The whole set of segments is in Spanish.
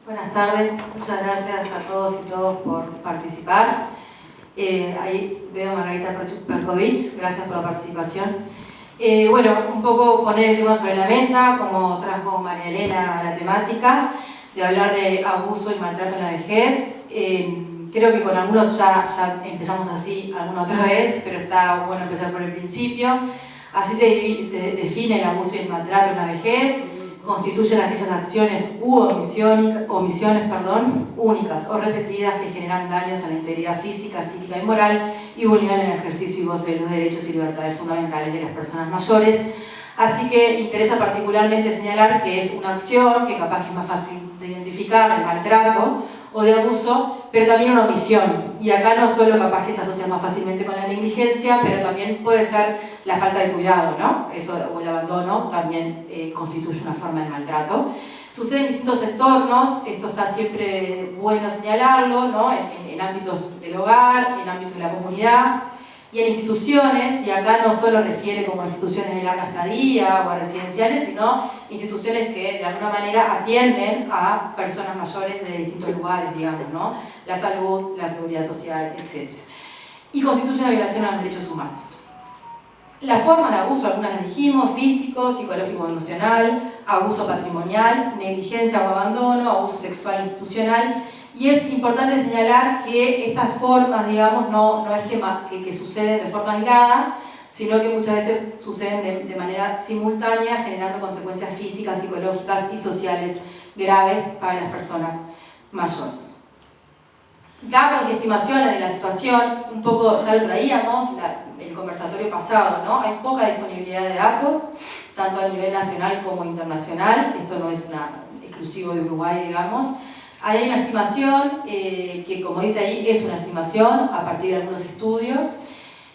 Buenas tardes, muchas gracias a todos y todas por participar. Ahí veo a Margarita Perkovich, gracias por la participación. Bueno, un poco poner el tema sobre la mesa, como trajo María Elena la temática, de hablar de abuso y maltrato en la vejez. Creo que con algunos ya empezamos así alguna otra vez, pero está bueno empezar por el principio. Así se define el abuso y el maltrato en la vejez. Constituyen aquellas acciones u omisiones únicas o repetidas que generan daños a la integridad física, psíquica y moral y vulneran el ejercicio y goce de los derechos y libertades fundamentales de las personas mayores. Así que interesa particularmente señalar que es una acción que capaz que es más fácil de identificar, de maltrato o de abuso, pero también una omisión. Y acá no solo capaz que se asocia más fácilmente con la negligencia, pero también puede ser la falta de cuidado, ¿no? Eso, o el abandono también constituye una forma de maltrato. Sucede en distintos entornos, esto está siempre bueno señalarlo, ¿no? En ámbitos del hogar, en ámbitos de la comunidad y en instituciones, y acá no solo refiere como a instituciones de larga estadía o a residenciales, sino instituciones que de alguna manera atienden a personas mayores de distintos lugares, digamos, ¿no? La salud, la seguridad social, etc. Y constituye una violación a los derechos humanos. Las formas de abuso, algunas las dijimos: físico, psicológico, emocional, abuso patrimonial, negligencia o abandono, abuso sexual institucional. Y es importante señalar que estas formas, digamos, no es que suceden de forma aislada, sino que muchas veces suceden de manera simultánea, generando consecuencias físicas, psicológicas y sociales graves para las personas mayores. Datos y estimaciones de la situación, un poco ya lo traíamos el conversatorio pasado, ¿no? Hay poca disponibilidad de datos, tanto a nivel nacional como internacional. Esto no es exclusivo de Uruguay, digamos. Hay una estimación que, como dice ahí, es una estimación a partir de algunos estudios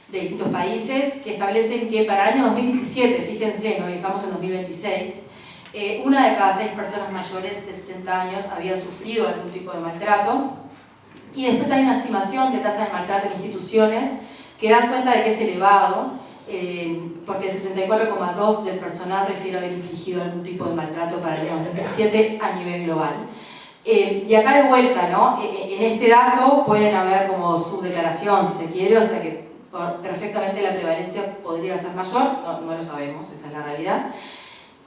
de distintos países que establecen que para el año 2017, fíjense, ¿no? Estamos en 2026, una de cada 6 personas mayores de 60 años había sufrido algún tipo de maltrato. Y después hay una estimación de tasa de maltrato en instituciones que dan cuenta de que es elevado, porque el 64,2% del personal refiere haber infligido algún tipo de maltrato para el año 2017 a nivel global. Y acá de vuelta, ¿no? En este dato pueden haber como subdeclaración, si se quiere, o sea que perfectamente la prevalencia podría ser mayor, no lo sabemos, esa es la realidad.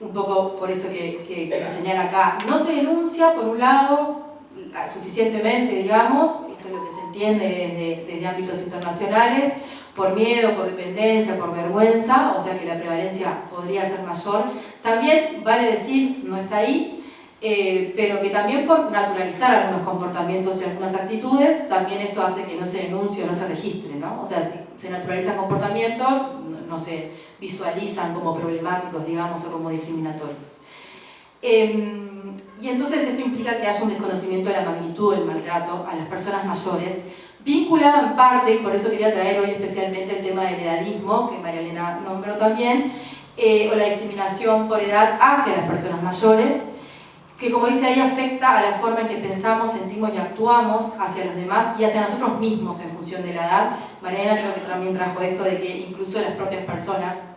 Un poco por esto que se señala acá. No se denuncia, por un lado, suficientemente, digamos, esto es lo que se entiende desde ámbitos internacionales, por miedo, por dependencia, por vergüenza, o sea que la prevalencia podría ser mayor. También vale decir, no está ahí, pero que también por naturalizar algunos comportamientos y algunas actitudes, también eso hace que no se denuncie o no se registre, ¿no? O sea, si se naturalizan comportamientos, no se visualizan como problemáticos, digamos, o como discriminatorios. Y entonces esto implica que haya un desconocimiento de la magnitud del maltrato a las personas mayores, vinculado en parte, y por eso quería traer hoy especialmente el tema del edadismo, que María Elena nombró también, o la discriminación por edad hacia las personas mayores, que, como dice ahí, afecta a la forma en que pensamos, sentimos y actuamos hacia los demás y hacia nosotros mismos en función de la edad. Mariana creo que también trajo esto de que incluso las propias personas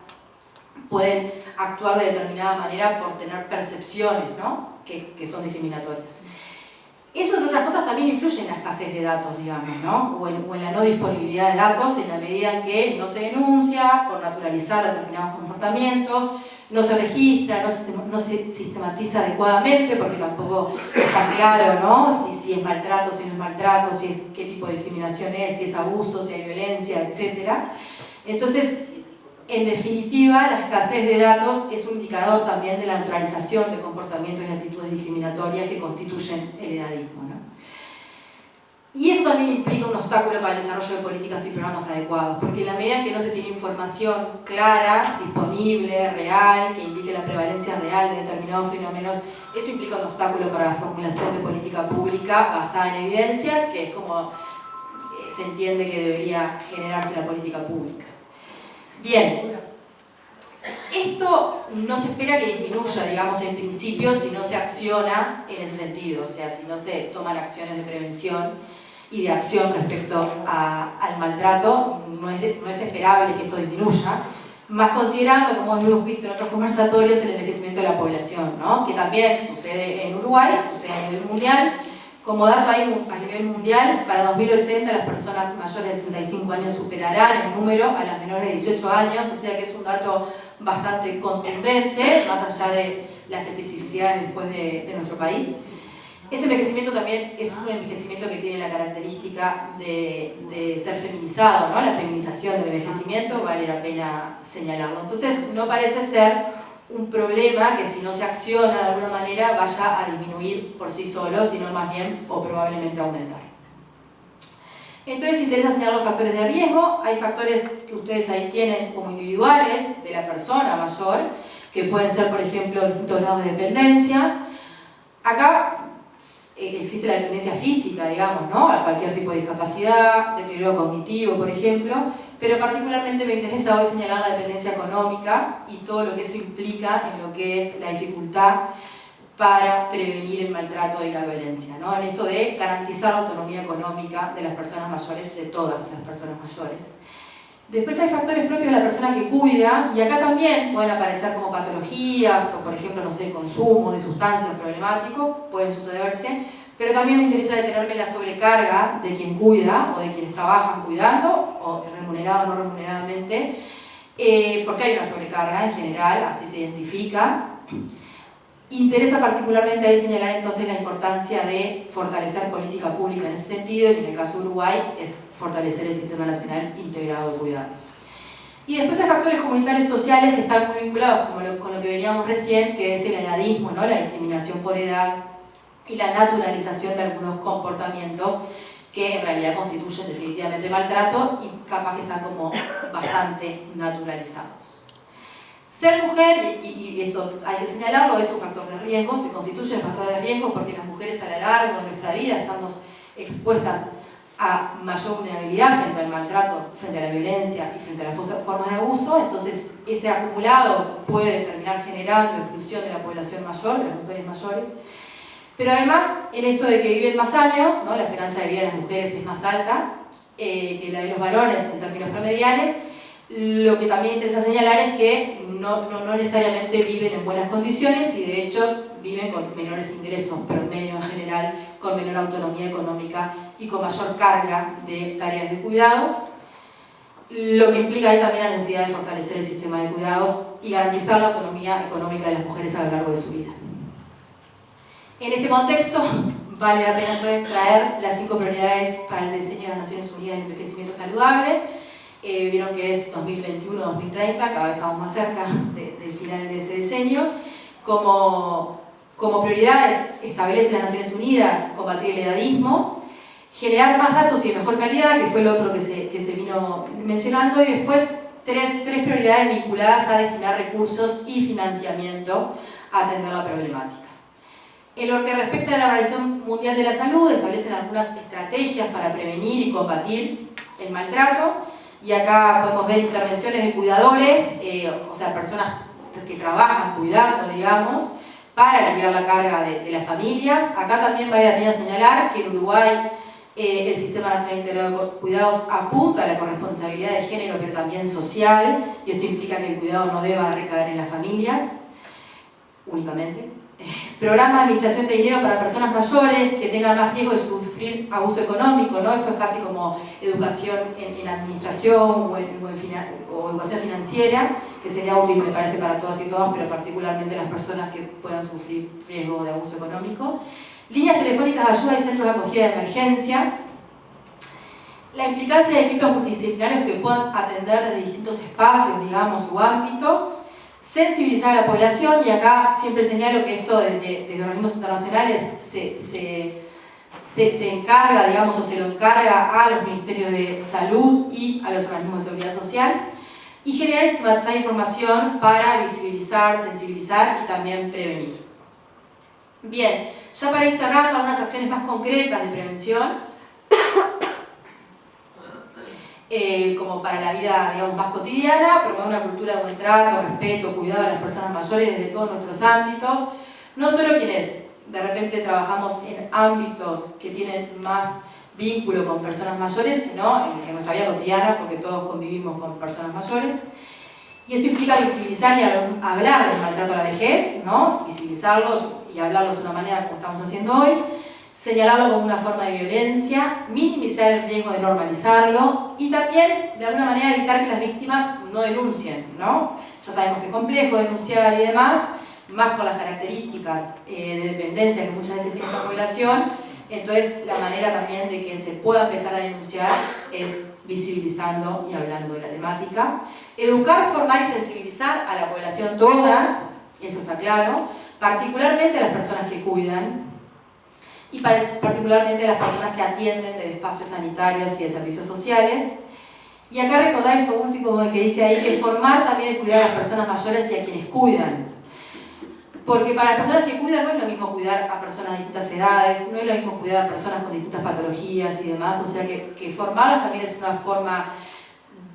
pueden actuar de determinada manera por tener percepciones, ¿no? que son discriminatorias. Eso, entre otras cosas, también influye en la escasez de datos, digamos, ¿no? o en la no disponibilidad de datos, en la medida en que no se denuncia por naturalizar determinados comportamientos, no se registra, no se sistematiza adecuadamente, porque tampoco está claro, ¿no? Si es maltrato, si no es maltrato, si es, qué tipo de discriminación es, si es abuso, si hay violencia, etc. Entonces, en definitiva, la escasez de datos es un indicador también de la naturalización de comportamientos y actitudes discriminatorias que constituyen el edadismo, ¿no? Y eso también implica un obstáculo para el desarrollo de políticas y programas adecuados, porque en la medida en que no se tiene información clara, disponible, real, que indique la prevalencia real de determinados fenómenos, eso implica un obstáculo para la formulación de política pública basada en evidencia, que es como se entiende que debería generarse la política pública. Bien, esto no se espera que disminuya, digamos, en principio, si no se acciona en ese sentido, o sea, si no se toman acciones de prevención y de acción respecto al maltrato, no es esperable que esto disminuya, más considerando, como hemos visto en otros conversatorios, el envejecimiento de la población, ¿no? Que también sucede en Uruguay, sucede sucede a nivel mundial. Como dato ahí, a nivel mundial, para 2080 las personas mayores de 65 años superarán en número a las menores de 18 años, o sea que es un dato bastante contundente, más allá de las especificidades después de nuestro país. Ese envejecimiento también es un envejecimiento que tiene la característica de ser feminizado, ¿no? La feminización del envejecimiento vale la pena señalarlo. Entonces no parece ser un problema que si no se acciona de alguna manera vaya a disminuir por sí solo, sino más bien o probablemente aumentar. Entonces interesa señalar los factores de riesgo. Hay factores que ustedes ahí tienen como individuales de la persona mayor, que pueden ser, por ejemplo, distintos grados de dependencia. Acá existe la dependencia física, digamos, ¿no? A cualquier tipo de discapacidad, deterioro cognitivo, por ejemplo, pero particularmente me interesa hoy señalar la dependencia económica y todo lo que eso implica en lo que es la dificultad para prevenir el maltrato y la violencia, ¿no? En esto de garantizar la autonomía económica de las personas mayores, de todas las personas mayores. Después hay factores propios de la persona que cuida, y acá también pueden aparecer como patologías, o por ejemplo, no sé, consumo de sustancias problemáticos, pueden sucederse, pero también me interesa detenerme en la sobrecarga de quien cuida, o de quienes trabajan cuidando, o remunerado o no remuneradamente, porque hay una sobrecarga en general, así se identifica. Interesa particularmente ahí señalar entonces la importancia de fortalecer política pública en ese sentido, y en el caso de Uruguay es fortalecer el Sistema Nacional Integrado de Cuidados. Y después hay factores comunitarios sociales que están muy vinculados con lo que veníamos recién, que es el edadismo, ¿no? La discriminación por edad y la naturalización de algunos comportamientos que en realidad constituyen definitivamente maltrato y capaz que están como bastante naturalizados. Ser mujer, y esto hay que señalarlo, es un factor de riesgo, se constituye un factor de riesgo porque las mujeres a lo largo de nuestra vida estamos expuestas a mayor vulnerabilidad frente al maltrato, frente a la violencia y frente a las formas de abuso. Entonces ese acumulado puede terminar generando exclusión de la población mayor, de las mujeres mayores. Pero además, en esto de que viven más años, ¿no? La esperanza de vida de las mujeres es más alta que la de los varones en términos promediales. Lo que también interesa señalar es que no necesariamente viven en buenas condiciones y de hecho viven con menores ingresos, pero en medio en general con menor autonomía económica y con mayor carga de tareas de cuidados, lo que implica ahí también la necesidad de fortalecer el sistema de cuidados y garantizar la autonomía económica de las mujeres a lo largo de su vida. En este contexto, vale la pena entonces traer las 5 prioridades para el diseño de las Naciones Unidas del envejecimiento saludable. Vieron que es 2021-2030, cada vez estamos más cerca del final de ese diseño. Como prioridades establecen las Naciones Unidas combatir el edadismo, generar más datos y de mejor calidad, que fue lo otro que se vino mencionando, y después tres prioridades vinculadas a destinar recursos y financiamiento a atender la problemática. En lo que respecta a la Organización Mundial de la Salud, establecen algunas estrategias para prevenir y combatir el maltrato, y acá podemos ver intervenciones de cuidadores, o sea, personas que trabajan cuidando, digamos, para aliviar la carga de las familias. Acá también vale la pena señalar que en Uruguay el Sistema Nacional Integrado de Cuidados apunta a la corresponsabilidad de género, pero también social, y esto implica que el cuidado no deba recaer en las familias únicamente. Programa de administración de dinero para personas mayores que tengan más riesgo de sufrir abuso económico, ¿no? Esto es casi como educación en administración o educación financiera, que sería útil, me parece, para todas y todos, pero particularmente las personas que puedan sufrir riesgo de abuso económico. Líneas telefónicas de ayuda y centros de acogida de emergencia. La implicancia de equipos multidisciplinarios que puedan atender desde distintos espacios, digamos, o ámbitos. Sensibilizar a la población, y acá siempre señalo que esto desde organismos internacionales se encarga, digamos, o se lo encarga a los ministerios de salud y a los organismos de seguridad social, y generar y sistematizar información para visibilizar, sensibilizar y también prevenir. Bien, ya para ir cerrando, algunas acciones más concretas de prevención, como para la vida, digamos, más cotidiana, promover una cultura de buen trato, respeto, cuidado a las personas mayores desde todos nuestros ámbitos, no solo quienes de repente trabajamos en ámbitos que tienen más vínculo con personas mayores, sino en nuestra vida cotidiana, porque todos convivimos con personas mayores. Y esto implica visibilizar y hablar del maltrato a la vejez, ¿no? Visibilizarlo y hablarlos de una manera como estamos haciendo hoy, señalarlo como una forma de violencia, minimizar el riesgo de normalizarlo y también, de alguna manera, evitar que las víctimas no denuncien, ¿no? Ya sabemos que es complejo denunciar y demás, más por las características de dependencia que muchas veces tiene esta población. Entonces, la manera también de que se pueda empezar a denunciar es visibilizando y hablando de la temática. Educar, formar y sensibilizar a la población toda, esto está claro, particularmente a las personas que cuidan y particularmente a las personas que atienden de espacios sanitarios y de servicios sociales. Y acá recordar esto último que dice ahí, que formar también es cuidar a las personas mayores y a quienes cuidan. Porque para las personas que cuidan no es lo mismo cuidar a personas de distintas edades, no es lo mismo cuidar a personas con distintas patologías y demás, o sea que formarlas también es una forma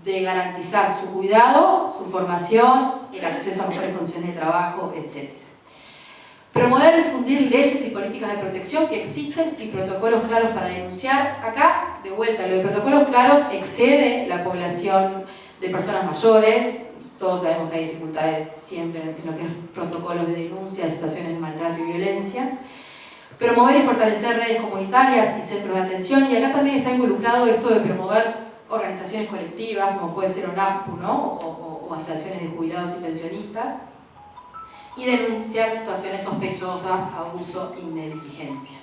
de garantizar su cuidado, su formación, el acceso a mejores condiciones de trabajo, etc. Promover y difundir leyes y políticas de protección que existen y protocolos claros para denunciar. Acá, de vuelta, lo de protocolos claros excede la población de personas mayores. Todos sabemos que hay dificultades siempre en lo que es protocolos de denuncia de situaciones de maltrato y violencia. Promover y fortalecer redes comunitarias y centros de atención. Y acá también está involucrado esto de promover organizaciones colectivas, como puede ser ONAPU, ¿no? o asociaciones de jubilados y pensionistas. Y denunciar situaciones sospechosas, abuso y negligencia.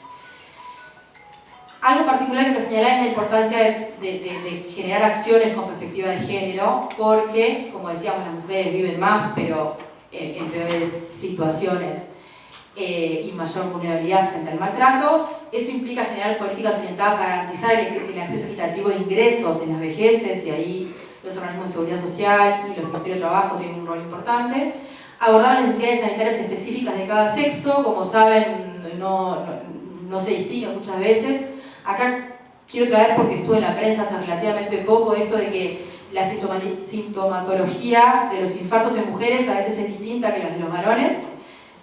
Algo particular que señalar es la importancia de generar acciones con perspectiva de género, porque, como decíamos, las mujeres viven más, pero en peores situaciones y mayor vulnerabilidad frente al maltrato. Eso implica generar políticas orientadas a garantizar el acceso equitativo de ingresos en las vejeces, y ahí los organismos de seguridad social y los ministerios de trabajo tienen un rol importante. Abordar las necesidades sanitarias específicas de cada sexo, como saben, no se distinguen muchas veces. Acá quiero traer, porque estuve en la prensa hace relativamente poco, esto de que la sintomatología de los infartos en mujeres a veces es distinta que las de los varones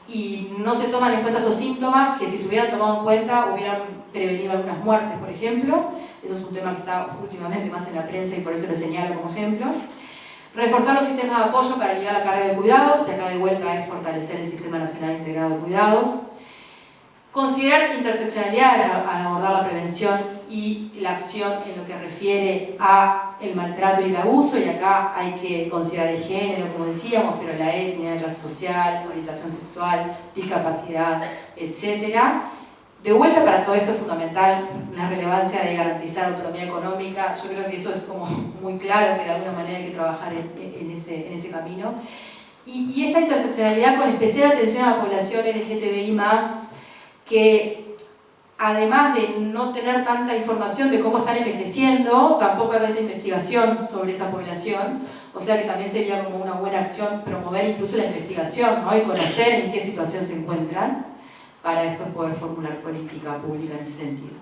y no se toman en cuenta esos síntomas que si se hubieran tomado en cuenta hubieran prevenido algunas muertes, por ejemplo. Eso es un tema que está últimamente más en la prensa y por eso lo señalo como ejemplo. Reforzar los sistemas de apoyo para aliviar la carga de cuidados, y acá de vuelta es fortalecer el Sistema Nacional Integrado de Cuidados. Considerar interseccionalidades al abordar la prevención y la acción en lo que refiere a el maltrato y el abuso, y acá hay que considerar el género, como decíamos, pero la etnia, la clase social, orientación sexual, discapacidad, etc. De vuelta, para todo esto es fundamental la relevancia de garantizar autonomía económica. Yo creo que eso es como muy claro, que de alguna manera hay que trabajar en ese camino. Y esta interseccionalidad con especial atención a la población LGTBI+, que además de no tener tanta información de cómo están envejeciendo, tampoco hay tanta investigación sobre esa población, o sea que también sería como una buena acción promover incluso la investigación, ¿no? Y conocer en qué situación se encuentran, para después poder formular política pública en ese sentido.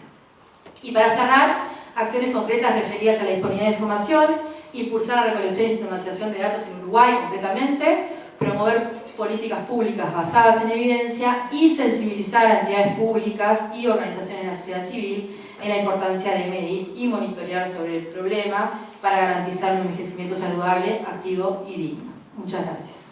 Y para cerrar, acciones concretas referidas a la disponibilidad de información, impulsar la recolección y sistematización de datos en Uruguay concretamente, promover políticas públicas basadas en evidencia y sensibilizar a entidades públicas y organizaciones de la sociedad civil en la importancia de medir y monitorear sobre el problema para garantizar un envejecimiento saludable, activo y digno. Muchas gracias.